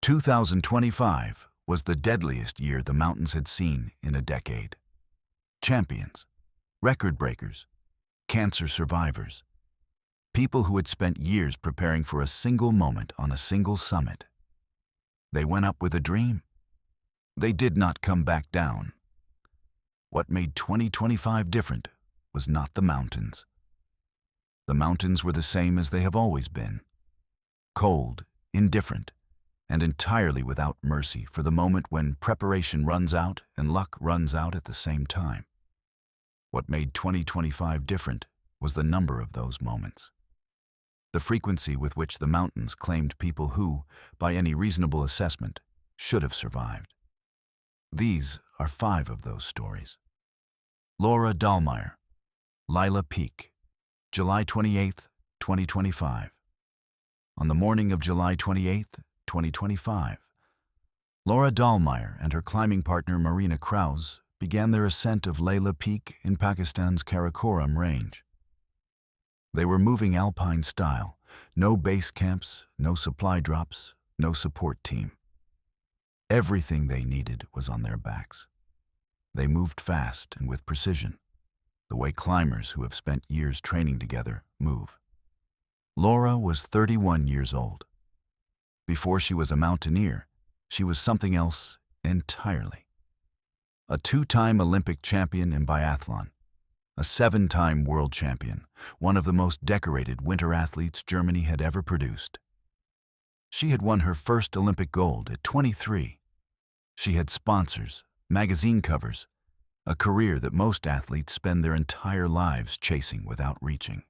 2025 was the deadliest year the mountains had seen in a decade. Champions, record breakers, cancer survivors, people who had spent years preparing for a single moment on a single summit. They went up with a dream. They did not come back down. What made 2025 different was not the mountains. The mountains were the same as they have always been. Cold, indifferent, and entirely without mercy for the moment when preparation runs out and luck runs out at the same time. What made 2025 different was the number of those moments. The frequency with which the mountains claimed people who, by any reasonable assessment, should have survived. These are 5 of those stories. Laura Dahlmeier, Lila Peak, July 28, 2025. On the morning of July 28, 2025, Laura Dahlmeier and her climbing partner Marina Krause began their ascent of Lila Peak in Pakistan's Karakoram range. They were moving alpine style, no base camps, no supply drops, no support team. Everything they needed was on their backs. They moved fast and with precision, the way climbers who have spent years training together move. Laura was 31 years old. Before she was a mountaineer, she was something else entirely. A 2-time Olympic champion in biathlon, a 7-time world champion, one of the most decorated winter athletes Germany had ever produced. She had won her first Olympic gold at 23. She had sponsors, magazine covers, a career that most athletes spend their entire lives chasing without reaching.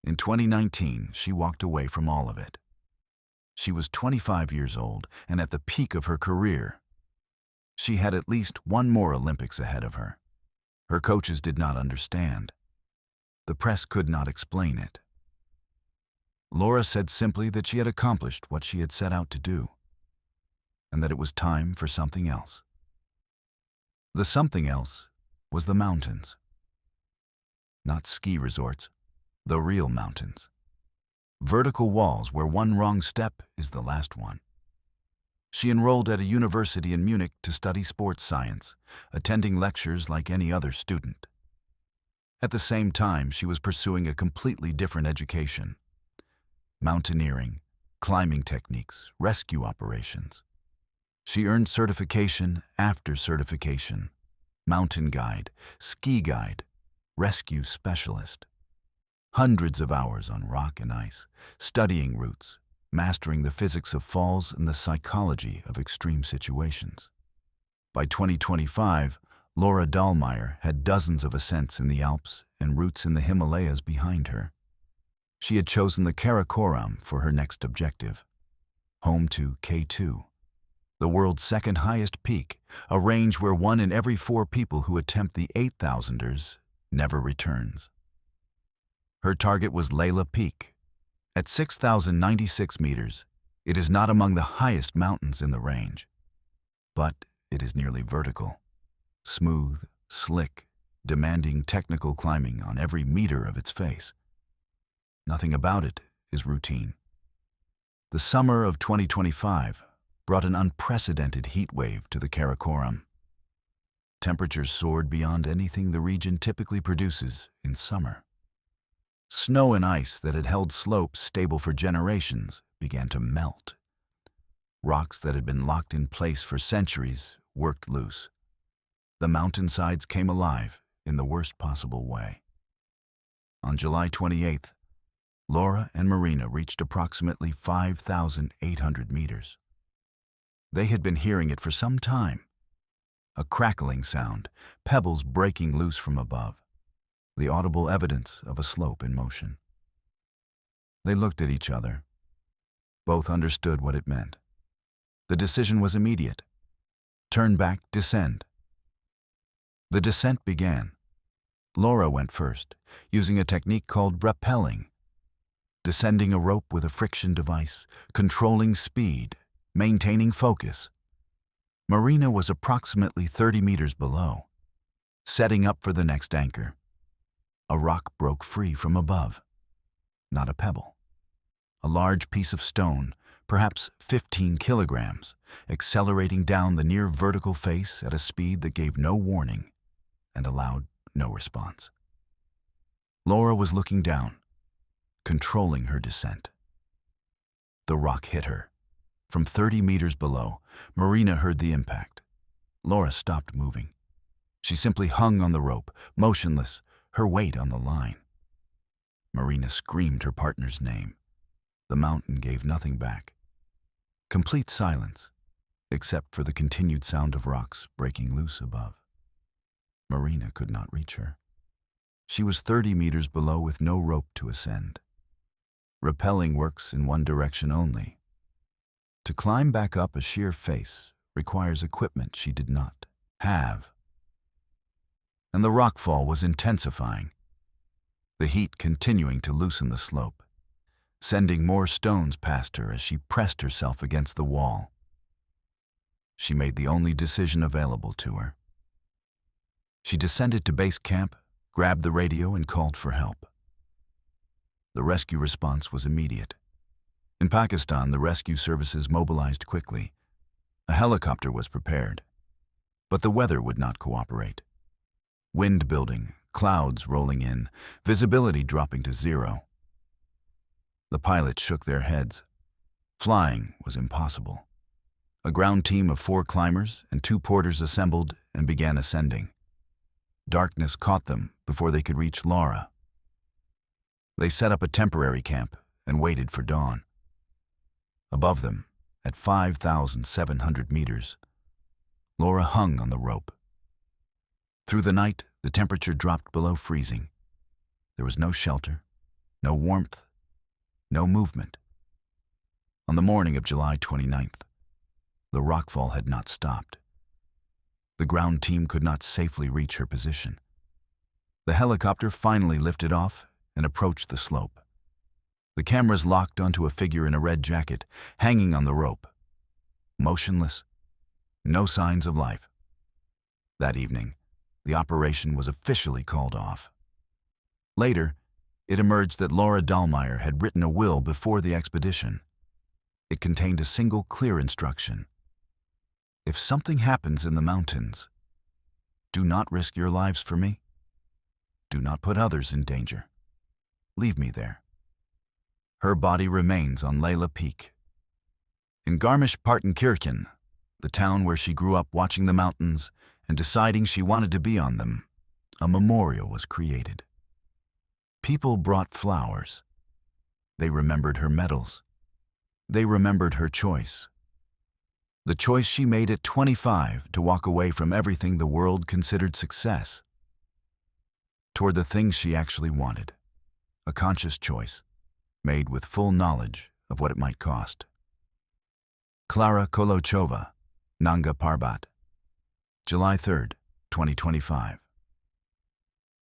In 2019, she walked away from all of it. She was 25 years old and at the peak of her career. She had at least one more Olympics ahead of her. Her coaches did not understand. The press could not explain it. Laura said simply that she had accomplished what she had set out to do, and that it was time for something else. The something else was the mountains. Not ski resorts, the real mountains. Vertical walls where one wrong step is the last one. She enrolled at a university in Munich to study sports science, attending lectures like any other student. At the same time, she was pursuing a completely different education. Mountaineering, climbing techniques, rescue operations. She earned certification after certification, mountain guide, ski guide, rescue specialist. Hundreds of hours on rock and ice, studying routes, mastering the physics of falls and the psychology of extreme situations. By 2025, Laura Dahlmeier had dozens of ascents in the Alps and routes in the Himalayas behind her. She had chosen the Karakoram for her next objective, home to K2, the world's second highest peak, a range where 1 in every 4 people who attempt the 8,000ers never returns. Her target was Lila Peak. At 6,096 meters, it is not among the highest mountains in the range, but it is nearly vertical, smooth, slick, demanding technical climbing on every meter of its face. Nothing about it is routine. The summer of 2025 brought an unprecedented heat wave to the Karakoram. Temperatures soared beyond anything the region typically produces in summer. Snow and ice that had held slopes stable for generations began to melt. Rocks that had been locked in place for centuries worked loose. The mountainsides came alive in the worst possible way. On July 28th, Laura and Marina reached approximately 5,800 meters. They had been hearing it for some time. A crackling sound, pebbles breaking loose from above. The audible evidence of a slope in motion. They looked at each other. Both understood what it meant. The decision was immediate. Turn back, descend. The descent began. Laura went first, using a technique called rappelling, descending a rope with a friction device, controlling speed, maintaining focus. Marina was approximately 30 meters below, setting up for the next anchor. A rock broke free from above. Not a pebble. A large piece of stone, perhaps 15 kilograms, accelerating down the near-vertical face at a speed that gave no warning and allowed no response. Laura was looking down, controlling her descent. The rock hit her. From 30 meters below, Marina heard the impact. Laura stopped moving. She simply hung on the rope, motionless, her weight on the line. Marina screamed her partner's name. The mountain gave nothing back. Complete silence, except for the continued sound of rocks breaking loose above. Marina could not reach her. She was 30 meters below with no rope to ascend. Rappelling works in one direction only. To climb back up a sheer face requires equipment she did not have. And the rockfall was intensifying, the heat continuing to loosen the slope, sending more stones past her as she pressed herself against the wall. She made the only decision available to her. She descended to base camp, grabbed the radio, and called for help. The rescue response was immediate. In Pakistan, the rescue services mobilized quickly. A helicopter was prepared, but the weather would not cooperate. Wind building, clouds rolling in, visibility dropping to zero. The pilots shook their heads. Flying was impossible. A ground team of 4 climbers and 2 porters assembled and began ascending. Darkness caught them before they could reach Laura. They set up a temporary camp and waited for dawn. Above them, at 5,700 meters, Laura hung on the rope. Through the night, the temperature dropped below freezing. There was no shelter, no warmth, no movement. On the morning of July 29th, the rockfall had not stopped. The ground team could not safely reach her position. The helicopter finally lifted off and approached the slope. The cameras locked onto a figure in a red jacket, hanging on the rope. Motionless, no signs of life. That evening, the operation was officially called off. Later, it emerged that Laura Dahlmeier had written a will before the expedition. It contained a single clear instruction. If something happens in the mountains, do not risk your lives for me. Do not put others in danger. Leave me there. Her body remains on Leyla Peak. In Garmisch-Partenkirchen, the town where she grew up watching the mountains and deciding she wanted to be on them, a memorial was created. People brought flowers. They remembered her medals. They remembered her choice. The choice she made at 25 to walk away from everything the world considered success, toward the things she actually wanted. A conscious choice, made with full knowledge of what it might cost. Klara Kolochova, Nanga Parbat, July 3rd, 2025.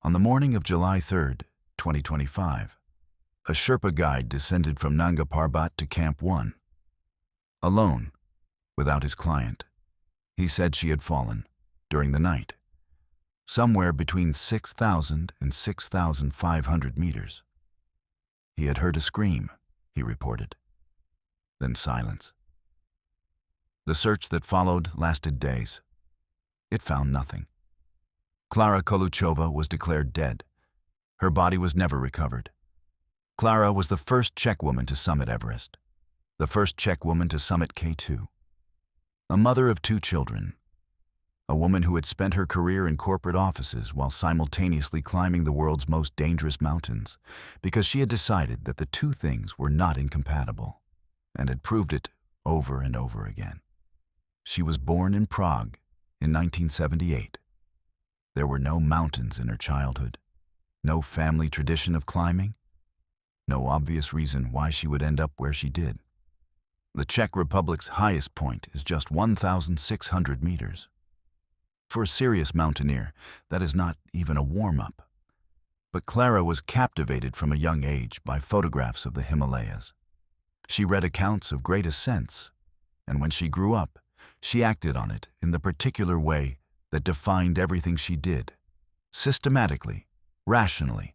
On the morning of July 3rd, 2025, a Sherpa guide descended from Nanga Parbat to Camp 1. Alone, without his client, he said she had fallen, during the night, somewhere between 6,000 and 6,500 meters. He had heard a scream, he reported. Then silence. The search that followed lasted days. It found nothing. Klara Kolochova was declared dead. Her body was never recovered. Klara was the first Czech woman to summit Everest, the first Czech woman to summit K2. A mother of 2 children, a woman who had spent her career in corporate offices while simultaneously climbing the world's most dangerous mountains because she had decided that the 2 things were not incompatible and had proved it over and over again. She was born in Prague in 1978. There were no mountains in her childhood, no family tradition of climbing, no obvious reason why she would end up where she did. The Czech Republic's highest point is just 1,600 meters. For a serious mountaineer, that is not even a warm-up. But Klara was captivated from a young age by photographs of the Himalayas. She read accounts of great ascents, and when she grew up, she acted on it in the particular way that defined everything she did, systematically, rationally,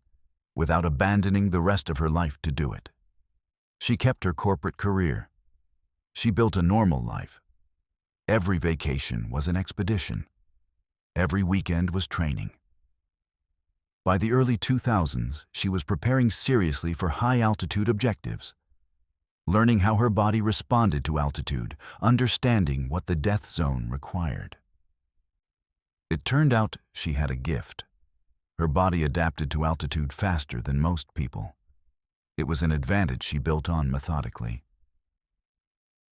without abandoning the rest of her life to do it. She kept her corporate career, She built a normal life. Every vacation was an expedition. Every weekend was training. By the early 2000s, she was preparing seriously for high-altitude objectives, learning how her body responded to altitude, understanding what the death zone required. It turned out she had a gift. Her body adapted to altitude faster than most people. It was an advantage she built on methodically.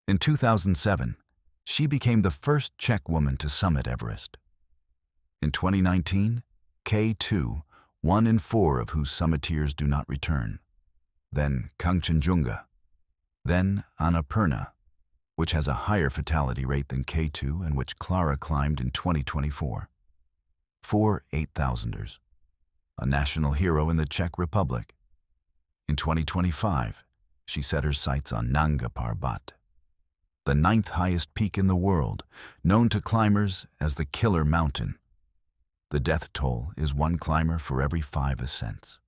In 2007, she became the first Czech woman to summit Everest. In 2019, K2, 1 in 4 of whose summiteers do not return. Then Kangchenjunga. Then Annapurna, which has a higher fatality rate than K2 and which Klara climbed in 2024. 4 8,000ers. A national hero in the Czech Republic. In 2025, she set her sights on Nanga Parbat, the 9th highest peak in the world, known to climbers as the Killer Mountain. The death toll is 1 climber for every 5 ascents.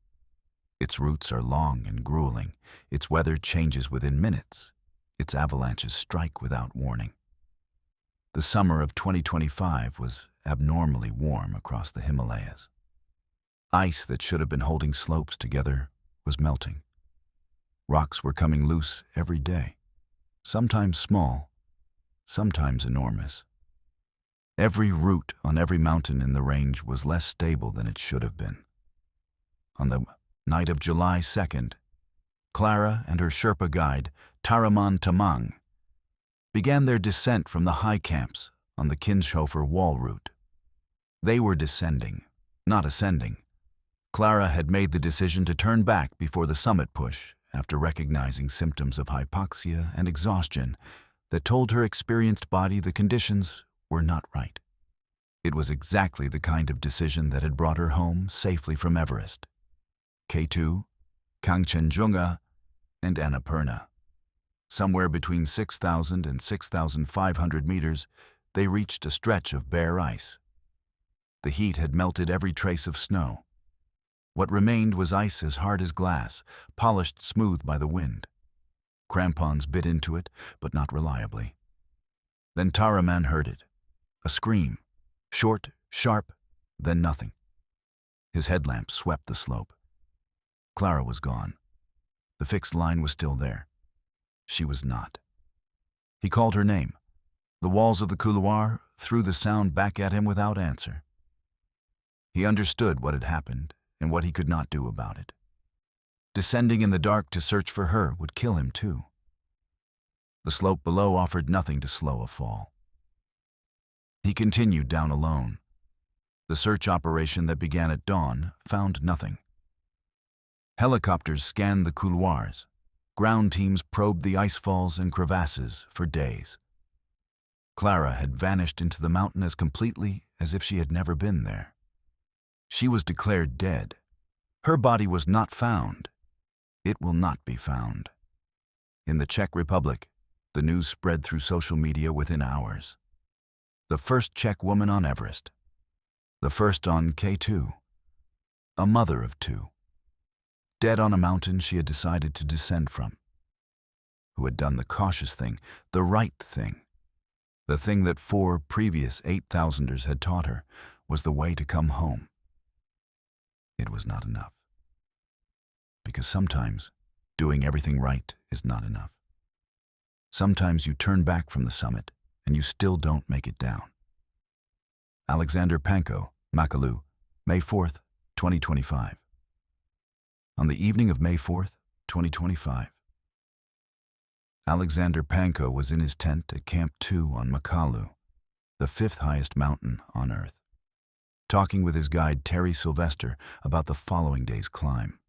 Its routes are long and grueling. Its weather changes within minutes. Its avalanches strike without warning. The summer of 2025 was abnormally warm across the Himalayas. Ice that should have been holding slopes together was melting. Rocks were coming loose every day. Sometimes small, sometimes enormous. Every route on every mountain in the range was less stable than it should have been. On the night of July 2nd, Klara and her Sherpa guide, Taraman Tamang, began their descent from the high camps on the Kinshofer wall route. They were descending, not ascending. Klara had made the decision to turn back before the summit push after recognizing symptoms of hypoxia and exhaustion that told her experienced body the conditions were not right. It was exactly the kind of decision that had brought her home safely from Everest, K2, Kangchenjunga, and Annapurna. Somewhere between 6,000 and 6,500 meters, they reached a stretch of bare ice. The heat had melted every trace of snow. What remained was ice as hard as glass, polished smooth by the wind. Crampons bit into it, but not reliably. Then Taraman heard it. A scream. Short, sharp, then nothing. His headlamp swept the slope. Klara was gone. The fixed line was still there. She was not. He called her name. The walls of the couloir threw the sound back at him without answer. He understood what had happened and what he could not do about it. Descending in the dark to search for her would kill him too. The slope below offered nothing to slow a fall. He continued down alone. The search operation that began at dawn found nothing. Helicopters scanned the couloirs. Ground teams probed the icefalls and crevasses for days. Klara had vanished into the mountain as completely as if she had never been there. She was declared dead. Her body was not found. It will not be found. In the Czech Republic, the news spread through social media within hours. The first Czech woman on Everest. The first on K2. A mother of 2. Dead on a mountain she had decided to descend from. Who had done the cautious thing, the right thing. The thing that 4 previous 8,000ers had taught her was the way to come home. It was not enough. Because sometimes doing everything right is not enough. Sometimes you turn back from the summit and you still don't make it down. Alexander Pankow, Makalu, May 4th, 2025. On the evening of May 4th, 2025, Alexander Pankow was in his tent at Camp 2 on Makalu, the 5th highest mountain on Earth, talking with his guide Terry Sylvester about the following day's climb.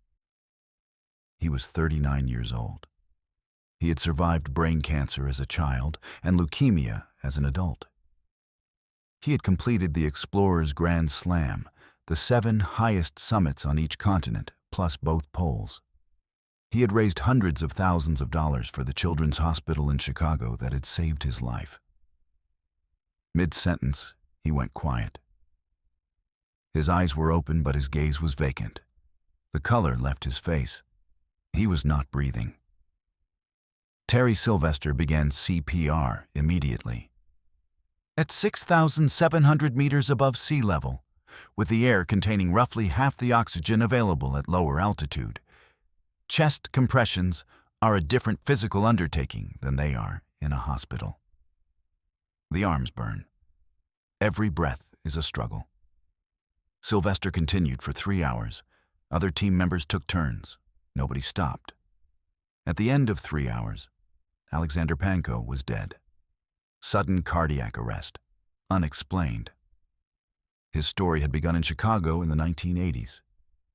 He was 39 years old. He had survived brain cancer as a child and leukemia as an adult. He had completed the Explorer's Grand Slam, the 7 highest summits on each continent, plus both poles. He had raised hundreds of thousands of dollars for the Children's Hospital in Chicago that had saved his life. Mid-sentence, he went quiet. His eyes were open, but his gaze was vacant. The color left his face. He was not breathing. Terry Sylvester began CPR immediately. At 6,700 meters above sea level, with the air containing roughly half the oxygen available at lower altitude, chest compressions are a different physical undertaking than they are in a hospital. The arms burn. Every breath is a struggle. Sylvester continued for 3 hours. Other team members took turns. Nobody stopped. At the end of 3 hours, Alexander Pankow was dead. Sudden cardiac arrest, unexplained. His story had begun in Chicago in the 1980s,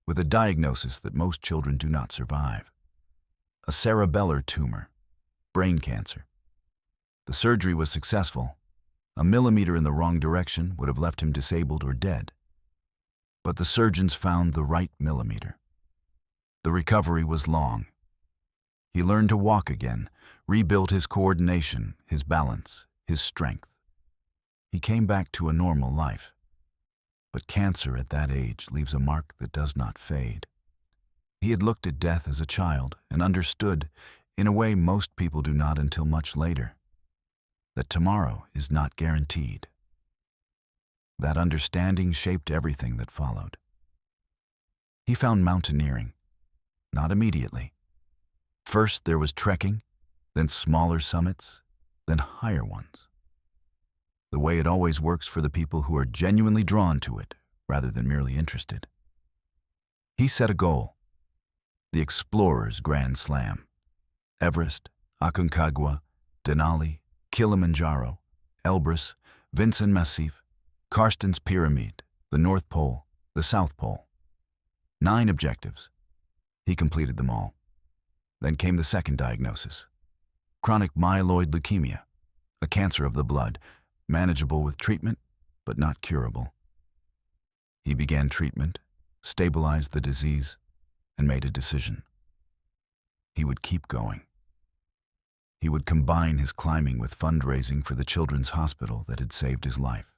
with a diagnosis that most children do not survive: a cerebellar tumor, brain cancer. The surgery was successful. A millimeter in the wrong direction would have left him disabled or dead. But the surgeons found the right millimeter. The recovery was long. He learned to walk again, rebuilt his coordination, his balance, his strength. He came back to a normal life. But cancer at that age leaves a mark that does not fade. He had looked at death as a child and understood, in a way most people do not until much later, that tomorrow is not guaranteed. That understanding shaped everything that followed. He found mountaineering, not immediately. First there was trekking, then smaller summits, then higher ones. The way it always works for the people who are genuinely drawn to it, rather than merely interested. He set a goal: the Explorer's Grand Slam. Everest, Aconcagua, Denali, Kilimanjaro, Elbrus, Vinson Massif, Karsten's Pyramid, the North Pole, the South Pole. 9 objectives. He completed them all. Then came the second diagnosis: chronic myeloid leukemia, a cancer of the blood, manageable with treatment, but not curable. He began treatment, stabilized the disease, and made a decision. He would keep going. He would combine his climbing with fundraising for the children's hospital that had saved his life,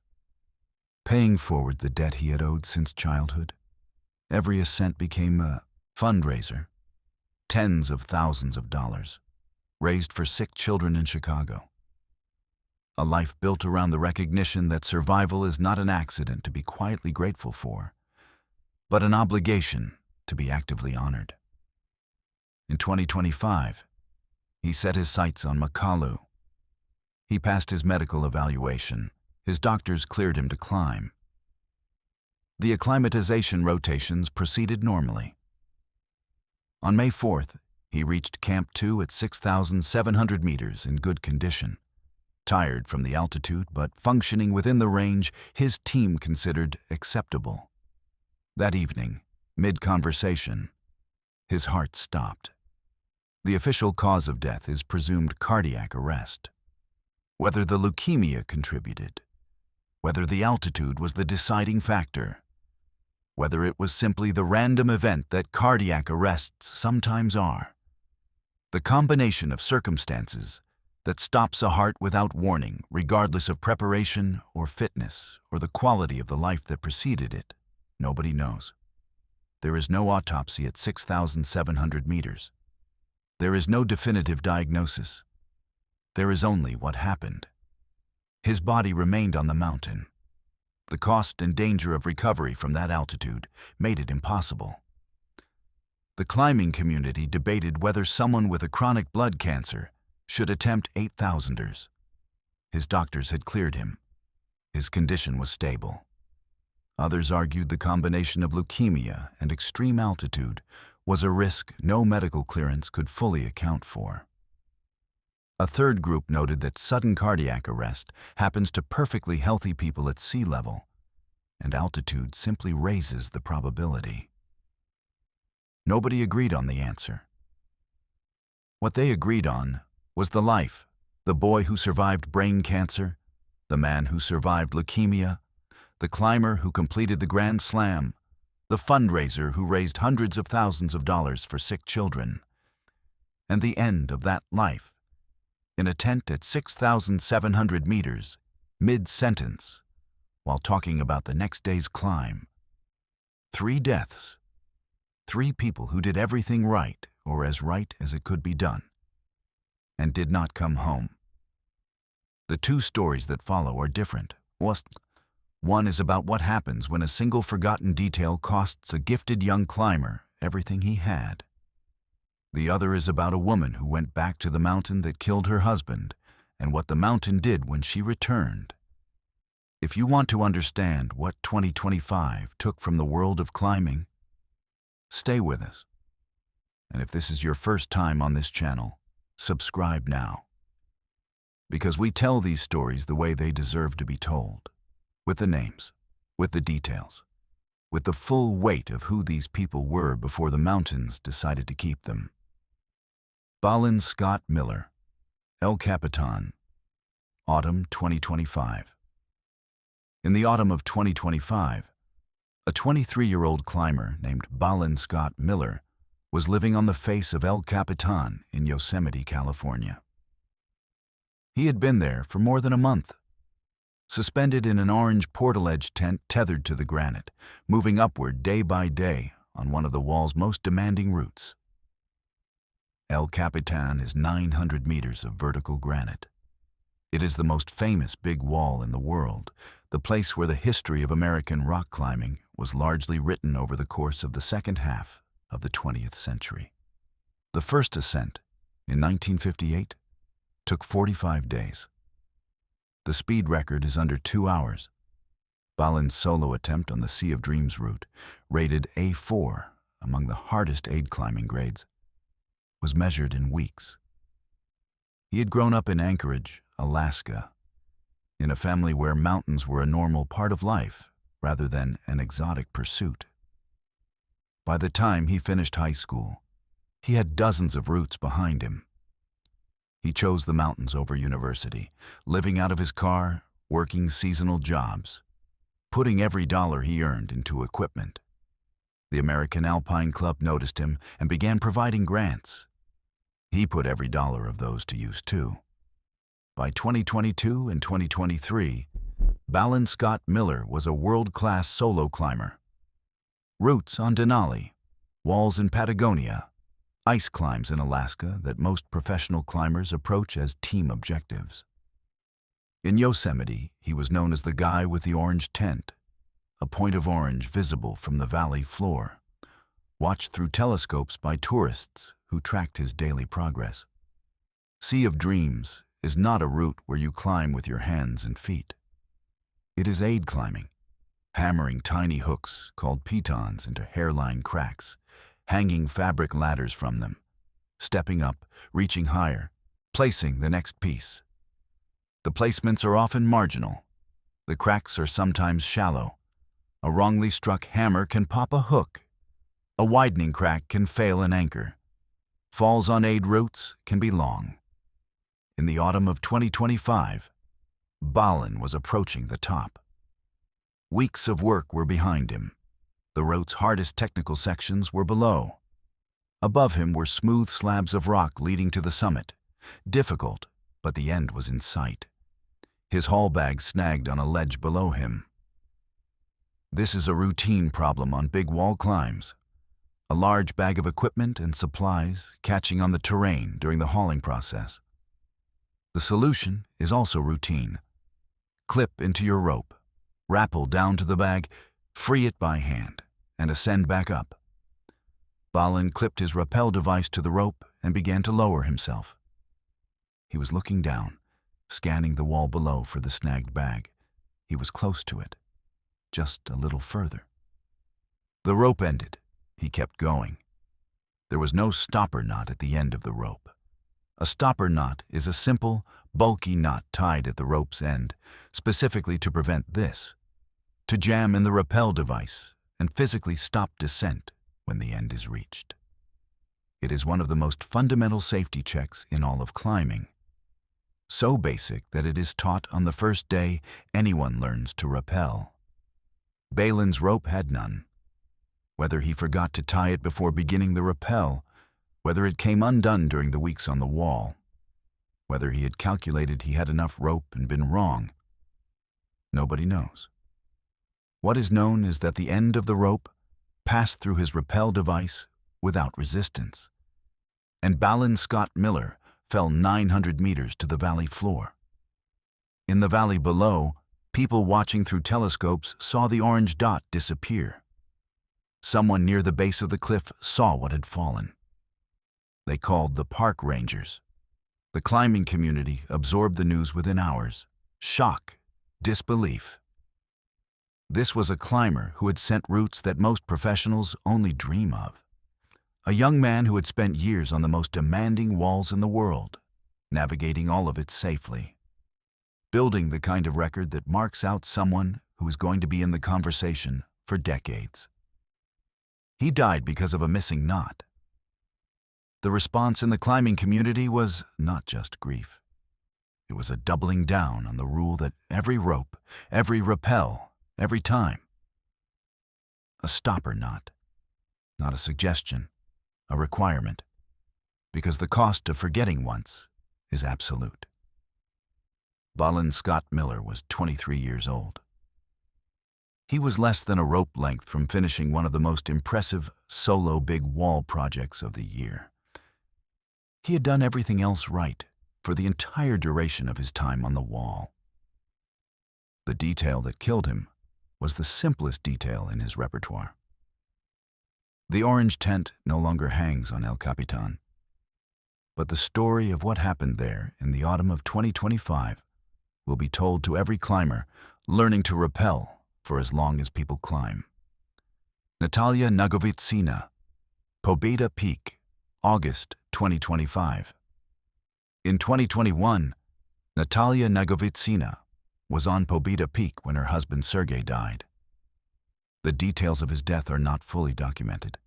paying forward the debt he had owed since childhood. Every ascent became a fundraiser. Tens of thousands of dollars, raised for sick children in Chicago. A life built around the recognition that survival is not an accident to be quietly grateful for, but an obligation to be actively honored. In 2025, he set his sights on Makalu. He passed his medical evaluation. His doctors cleared him to climb. The acclimatization rotations proceeded normally. On May 4th, he reached Camp 2 at 6,700 meters in good condition. Tired from the altitude, but functioning within the range his team considered acceptable. That evening, mid-conversation, his heart stopped. The official cause of death is presumed cardiac arrest. Whether the leukemia contributed, whether the altitude was the deciding factor, whether it was simply the random event that cardiac arrests sometimes are, the combination of circumstances that stops a heart without warning, regardless of preparation or fitness or the quality of the life that preceded it, nobody knows. There is no autopsy at 6,700 meters. There is no definitive diagnosis. There is only what happened. His body remained on the mountain. The cost and danger of recovery from that altitude made it impossible. The climbing community debated whether someone with a chronic blood cancer should attempt 8,000ers. His doctors had cleared him. His condition was stable. Others argued the combination of leukemia and extreme altitude was a risk no medical clearance could fully account for. A third group noted that sudden cardiac arrest happens to perfectly healthy people at sea level, and altitude simply raises the probability. Nobody agreed on the answer. What they agreed on was the life, the boy who survived brain cancer, the man who survived leukemia, the climber who completed the Grand Slam, the fundraiser who raised hundreds of thousands of dollars for sick children, and the end of that life in a tent at 6,700 meters, mid-sentence, while talking about the next day's climb. 3 deaths. 3 people who did everything right, or as right as it could be done. and did not come home. The two stories that follow are different. One is about what happens when a single forgotten detail costs a gifted young climber everything he had. The other is about a woman who went back to the mountain that killed her husband and what the mountain did when she returned. If you want to understand what 2025 took from the world of climbing, stay with us. And if this is your first time on this channel, subscribe now. Because we tell these stories the way they deserve to be told. With the names, with the details, with the full weight of who these people were before the mountains decided to keep them. Balin Scott Miller, El Capitan, Autumn 2025. In the autumn of 2025, a 23-year-old climber named Balin Scott Miller was living on the face of El Capitan in Yosemite, California. He had been there for more than a month, suspended in an orange portal-edge tent tethered to the granite, moving upward day by day on one of the wall's most demanding routes. El Capitan is 900 meters of vertical granite. It is the most famous big wall in the world, the place where the history of American rock climbing was largely written over the course of the second half of the 20th century. The first ascent, in 1958, took 45 days. The speed record is under 2 hours. Balin's solo attempt on the Sea of Dreams route, rated A4 among the hardest aid climbing grades, was measured in weeks. He had grown up in Anchorage, Alaska, in a family where mountains were a normal part of life rather than an exotic pursuit. By the time he finished high school, he had dozens of routes behind him. He chose the mountains over university, living out of his car, working seasonal jobs, putting every dollar he earned into equipment. The American Alpine Club noticed him and began providing grants. He put every dollar of those to use too. By 2022 and 2023, Balin Scott Miller was a world-class solo climber. Routes on Denali, walls in Patagonia, ice climbs in Alaska that most professional climbers approach as team objectives. In Yosemite, he was known as the guy with the orange tent, a point of orange visible from the valley floor, watched through telescopes by tourists who tracked his daily progress. Sea of Dreams is not a route where you climb with your hands and feet. It is aid climbing, hammering tiny hooks called pitons into hairline cracks, hanging fabric ladders from them, stepping up, reaching higher, placing the next piece. The placements are often marginal. The cracks are sometimes shallow. A wrongly struck hammer can pop a hook. A widening crack can fail an anchor. Falls on aid routes can be long. In the autumn of 2025, Balin was approaching the top. Weeks of work were behind him. The route's hardest technical sections were below. Above him were smooth slabs of rock leading to the summit. Difficult, but the end was in sight. His haul bag snagged on a ledge below him. This is a routine problem on big wall climbs. A large bag of equipment and supplies catching on the terrain during the hauling process. The solution is also routine. Clip into your rope, rappel down to the bag, free it by hand, and ascend back up. Balin clipped his rappel device to the rope and began to lower himself. He was looking down, scanning the wall below for the snagged bag. He was close to it, just a little further. The rope ended. He kept going. There was no stopper knot at the end of the rope. A stopper knot is a simple, bulky knot tied at the rope's end, specifically to prevent this, to jam in the rappel device and physically stop descent when the end is reached. It is one of the most fundamental safety checks in all of climbing. So basic that it is taught on the first day anyone learns to rappel. Balin's rope had none. Whether he forgot to tie it before beginning the rappel, whether it came undone during the weeks on the wall, whether he had calculated he had enough rope and been wrong, nobody knows. What is known is that the end of the rope passed through his rappel device without resistance. And Balin Scott Miller fell 900 meters to the valley floor. In the valley below, people watching through telescopes saw the orange dot disappear. Someone near the base of the cliff saw what had fallen. They called the park rangers. The climbing community absorbed the news within hours. Shock, disbelief. This was a climber who had sent routes that most professionals only dream of. A young man who had spent years on the most demanding walls in the world, navigating all of it safely. Building the kind of record that marks out someone who is going to be in the conversation for decades. He died because of a missing knot. The response in the climbing community was not just grief. It was a doubling down on the rule that every rope, every rappel, every time. A stopper knot, not a suggestion, a requirement, because the cost of forgetting once is absolute. Balin Scott Miller was 23 years old. He was less than a rope length from finishing one of the most impressive solo big wall projects of the year. He had done everything else right for the entire duration of his time on the wall. The detail that killed him was the simplest detail in his repertoire. The orange tent no longer hangs on El Capitan, but the story of what happened there in the autumn of 2025 will be told to every climber learning to rappel for as long as people climb. Natalia Nagovitsina, Pobeda Peak, August 2025. In 2021, Natalia Nagovitsina was on Pobeda Peak when her husband Sergei died. The details of his death are not fully documented.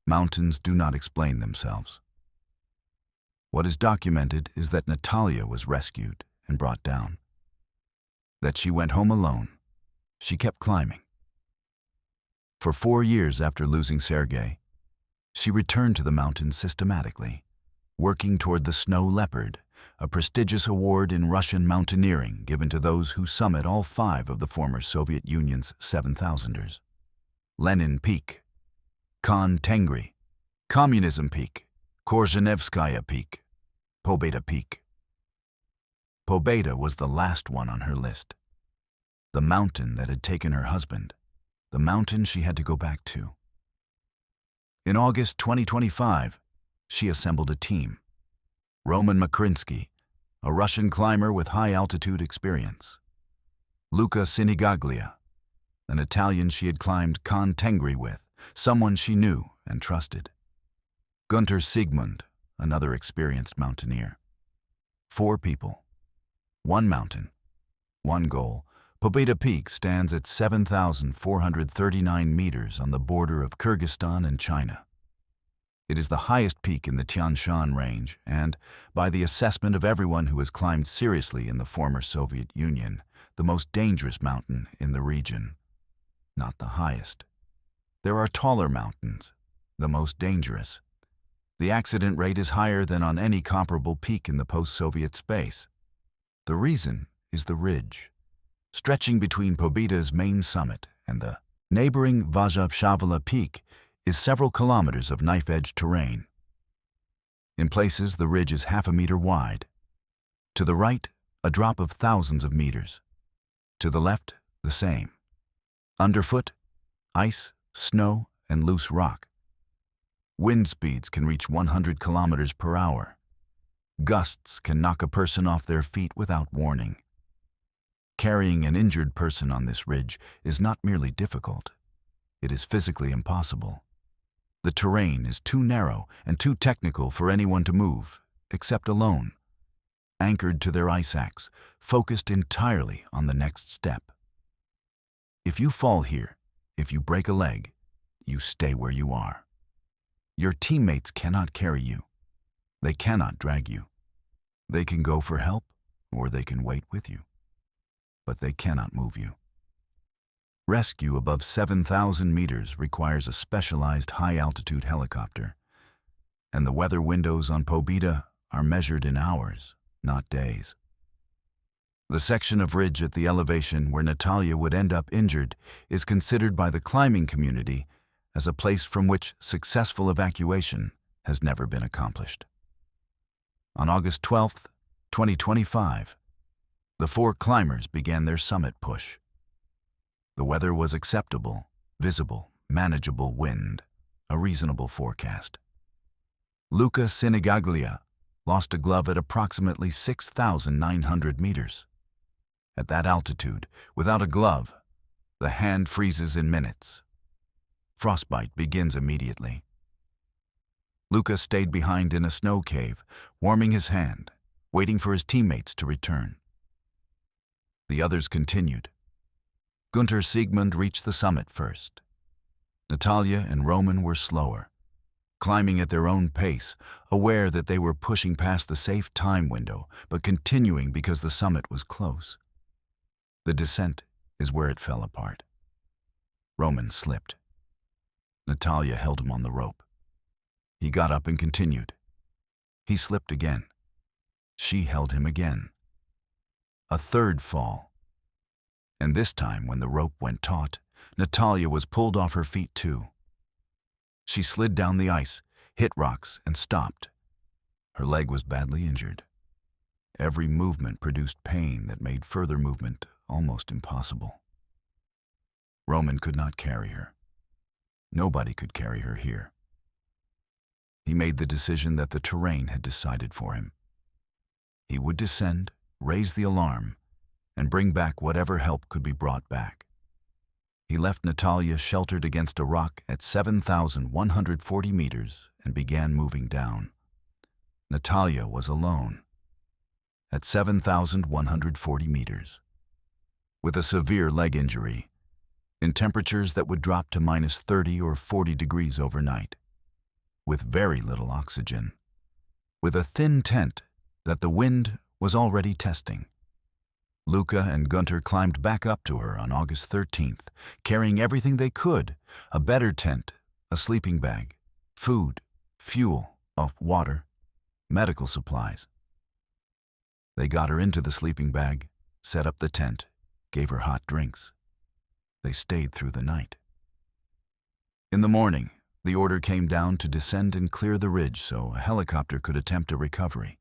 Mountains do not explain themselves. What is documented is that Natalia was rescued and brought down. That she went home alone. She kept climbing. For 4 years after losing Sergei, she returned to the mountains systematically, working toward the Snow Leopard, a prestigious award in Russian mountaineering given to those who summit all 5 of the former Soviet Union's 7,000ers. Lenin Peak, Khan Tengri, Communism Peak, Korzhenevskaya Peak, Pobeda Peak. Pobeda was the last one on her list. The mountain that had taken her husband, the mountain she had to go back to. In August 2025, she assembled a team. Roman Makrinsky, a Russian climber with high-altitude experience. Luca Sinigaglia, an Italian she had climbed Khan Tengri with, someone she knew and trusted. Gunter Sigmund, another experienced mountaineer. 4 people. 1 mountain. 1 goal. Pobeda Peak stands at 7,439 meters on the border of Kyrgyzstan and China. It is the highest peak in the Tian Shan range and, by the assessment of everyone who has climbed seriously in the former Soviet Union, the most dangerous mountain in the region. Not the highest. There are taller mountains, the most dangerous. The accident rate is higher than on any comparable peak in the post-Soviet space. The reason is the ridge. Stretching between Pobeda's main summit and the neighboring Vazhavshavala Peak is several kilometers of knife-edge terrain. In places, the ridge is half a meter wide. To the right, a drop of thousands of meters. To the left, the same. Underfoot, ice, snow, and loose rock. Wind speeds can reach 100 kilometers per hour. Gusts can knock a person off their feet without warning. Carrying an injured person on this ridge is not merely difficult. It is physically impossible. The terrain is too narrow and too technical for anyone to move, except alone, anchored to their ice axe, focused entirely on the next step. If you fall here, if you break a leg, you stay where you are. Your teammates cannot carry you. They cannot drag you. They can go for help, or they can wait with you. But they cannot move you. Rescue above 7,000 meters requires a specialized high-altitude helicopter, and the weather windows on Pobeda are measured in hours, not days. The section of ridge at the elevation where Natalia would end up injured is considered by the climbing community as a place from which successful evacuation has never been accomplished. On August 12, 2025, the four climbers began their summit push. The weather was acceptable, visible, manageable wind, a reasonable forecast. Luca Sinigaglia lost a glove at approximately 6,900 meters. At that altitude, without a glove, the hand freezes in minutes. Frostbite begins immediately. Luca stayed behind in a snow cave, warming his hand, waiting for his teammates to return. The others continued. Gunter Siegmund reached the summit first. Natalia and Roman were slower, climbing at their own pace, aware that they were pushing past the safe time window, but continuing because the summit was close. The descent is where it fell apart. Roman slipped. Natalia held him on the rope. He got up and continued. He slipped again. She held him again. A third fall. And this time, when the rope went taut, Natalia was pulled off her feet too. She slid down the ice, hit rocks, and stopped. Her leg was badly injured. Every movement produced pain that made further movement almost impossible. Roman could not carry her. Nobody could carry her here. He made the decision that the terrain had decided for him. He would descend, raise the alarm, and bring back whatever help could be brought back. He left Natalia sheltered against a rock at 7,140 meters and began moving down. Natalia was alone at 7,140 meters, with a severe leg injury, in temperatures that would drop to minus 30 or 40 degrees overnight, with very little oxygen, with a thin tent that the wind was already testing. Luca and Gunter climbed back up to her on August 13th, carrying everything they could: a better tent, a sleeping bag, food, fuel, water, medical supplies. They got her into the sleeping bag, set up the tent, gave her hot drinks. They stayed through the night. In the morning, the order came down to descend and clear the ridge so a helicopter could attempt a recovery.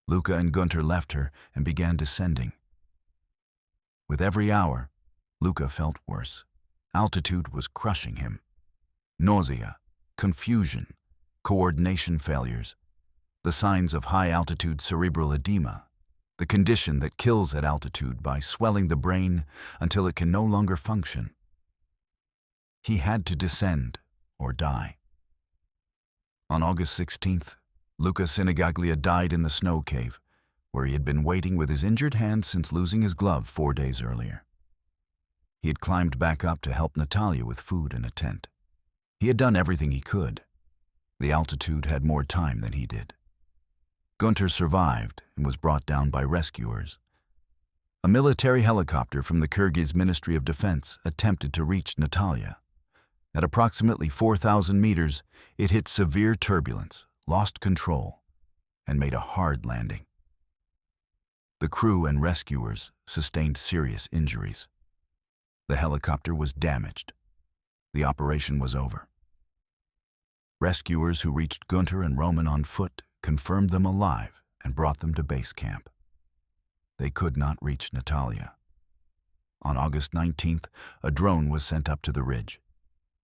Luca and Gunter left her and began descending. With every hour, Luca felt worse. Altitude was crushing him. Nausea, confusion, coordination failures, the signs of high-altitude cerebral edema, the condition that kills at altitude by swelling the brain until it can no longer function. He had to descend or die. On August 16th, Luca Sinigaglia died in the snow cave, where he had been waiting with his injured hand since losing his glove 4 days earlier. He had climbed back up to help Natalia with food and a tent. He had done everything he could. The altitude had more time than he did. Gunter survived and was brought down by rescuers. A military helicopter from the Kyrgyz Ministry of Defense attempted to reach Natalia. At approximately 4,000 meters, it hit severe turbulence, lost control, and made a hard landing. The crew and rescuers sustained serious injuries. The helicopter was damaged. The operation was over. Rescuers who reached Gunter and Roman on foot confirmed them alive and brought them to base camp. They could not reach Natalia. On August 19th, a drone was sent up to the ridge.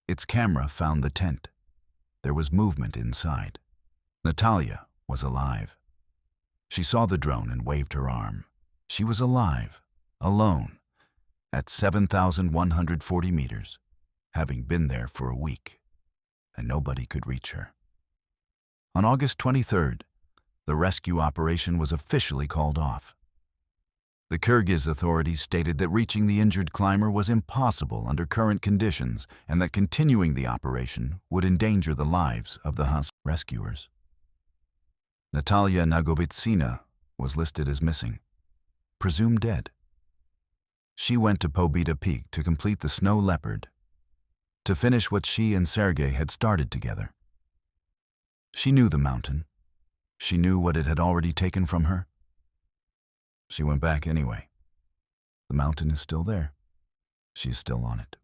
Its camera found the tent. There was movement inside. Natalia was alive. She saw the drone and waved her arm. She was alive, alone, at 7,140 meters, having been there for a week, and nobody could reach her. On August 23rd, the rescue operation was officially called off. The Kyrgyz authorities stated that reaching the injured climber was impossible under current conditions and that continuing the operation would endanger the lives of the rescuers. Natalia Nagovitsina was listed as missing, presumed dead. She went to Pobeda Peak to complete the Snow Leopard, to finish what she and Sergei had started together. She knew the mountain. She knew what it had already taken from her. She went back anyway. The mountain is still there. She is still on it.